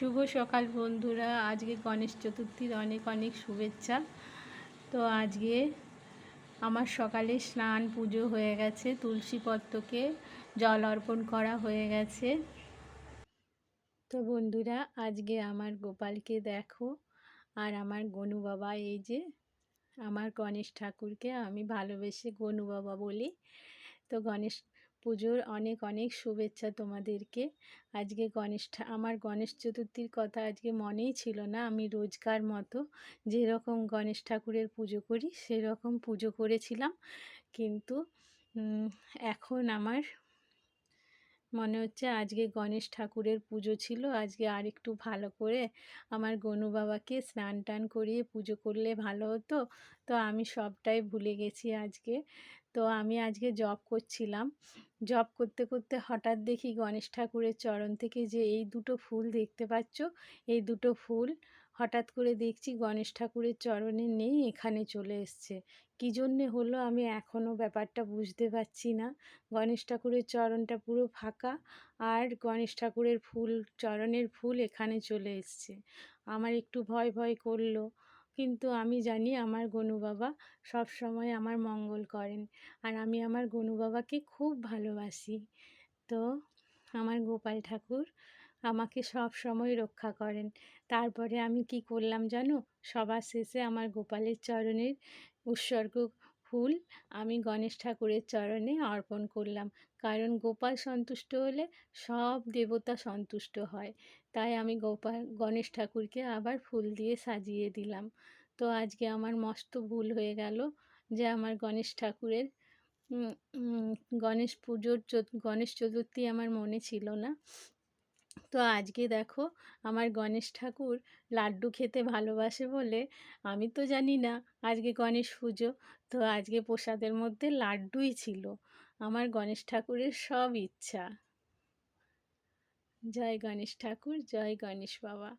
শুভ সকাল বন্ধুরা। আজকে গণেশ চতুর্থীর অনেক অনেক শুভেচ্ছা। তো আজকে আমার সকালে স্নান পুজো হয়ে গেছে, তুলসী পত্রকে জল অর্পণ করা হয়ে গেছে। তো বন্ধুরা, আজকে আমার গোপালকে দেখো, আর আমার গনু বাবা, এই যে আমার গণেশ ঠাকুরকে আমি ভালোবেসে গনু বাবা বলি। তো গণেশ পুজোর অনেক অনেক শুভেচ্ছা তোমাদেরকে। আজকে আমার গণেশ চতুর্থীর কথা আজকে মনেই ছিল না। আমি রোজকার মতো যেরকম গণেশ ঠাকুরের পুজো করি সেরকম পুজো করেছিলাম, কিন্তু এখন আমার মনে হচ্ছে আজকে গণেশ ঠাকুরের পুজো ছিল, আজকে আর একটু ভালো করে আমার গনু বাবাকে স্নান টান করিয়ে পুজো করলে ভালো হতো। তো আমি সবটাই ভুলে গেছি আজকে। তো আমি আজকে জপ করছিলাম, জপ করতে করতে হঠাৎ দেখি গণেশ ঠাকুরের চরণ থেকে যে এই দুটো ফুল দেখতে পাচ্ছ, এই দুটো ফুল হঠাৎ করে দেখছি গণেশ ঠাকুরের চরণে নেই, এখানে চলে এসছে। কী জন্যে হলো আমি এখনও ব্যাপারটা বুঝতে পারছি না। গণেশ ঠাকুরের চরণটা পুরো ফাঁকা, আর গণেশ ঠাকুরের চরণের ফুল এখানে চলে এসছে। আমার একটু ভয় ভয় করলো, কিন্তু আমি জানি আমার গনু বাবা সব সময় আমার মঙ্গল করেন, আর আমি আমার গনু বাবাকে খুব ভালোবাসি। তো আমার গোপাল ঠাকুর আমাকে সব সময় রক্ষা করেন। তারপরে আমি কি করলাম জানো, সবার শেষে আমার গোপালের চরণের উৎসর্গ ফুল আমি গণেশ ঠাকুরের চরণে অর্পণ করলাম, কারণ গোপাল সন্তুষ্ট হলে সব দেবতা সন্তুষ্ট হয়। তাই আমি গণেশ ঠাকুরকে আবার ফুল দিয়ে সাজিয়ে দিলাম। তো আজকে আমার মস্ত ভুল হয়ে গেল যে আমার গণেশ ঠাকুরের উম, উম, গণেশ চতুর্থী আমার মনে ছিল না। তো আজকে দেখো, আমার গণেশ ঠাকুর লাড্ডু খেতে ভালোবাসে বলে, আমি তো জানি না আজকে গণেশ পুজো, তো আজকে প্রসাদের মধ্যে লাড্ডুই ছিল। আমার গণেশ ঠাকুরের সব ইচ্ছা। জয় গণেশ ঠাকুর, জয় গণেশ বাবা।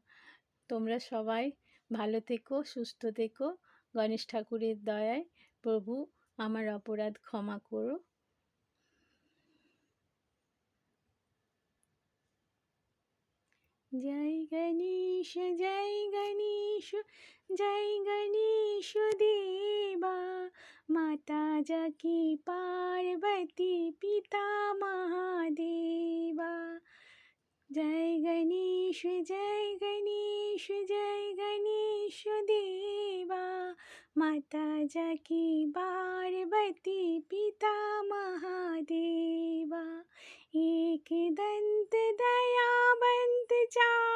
তোমরা সবাই ভালো থেকো, সুস্থ থেকো। গণেশ ঠাকুরের দয়ায় প্রভু আমার অপরাধ ক্ষমা করো। জয় গণেশ, জয় গণেশ, জয় গণেশ দেবা। মাতা জাকি পার্বতী, পিতা মহাদেবা। জয় গণেশ, জয় গণেশ, জয় গণেশ দেবা। মাতা জাকি पार्वती, पिता महादेवा। एक दंत दयावंत चार